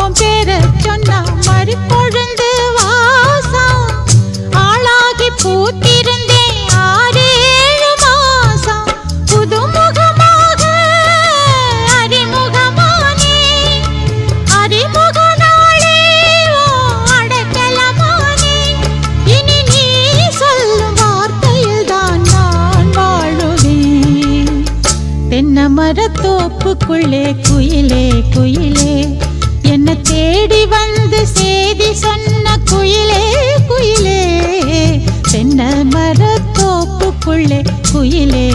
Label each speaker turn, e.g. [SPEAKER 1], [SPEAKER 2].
[SPEAKER 1] உன் பேர சொன்னா மறி பொழுந்து வாசம் ஆளாகி பூத்திருந்தேன் 6-7 மாசம் புதுமுகமாக அறிமுகமானே அறிமுக நாளே அடக்கலமானே இனி நீ சொல்லும் வார்த்தையில் தான் நான் வாழுவேன் தென்னை மரத்தோப்புக்குள்ளே குயிலே குயிலே என்ன தேடி வந்து செய்தி சொன்ன குயிலே குயிலே தென்னை மரத்தோப்புக்குள்ளே குயிலே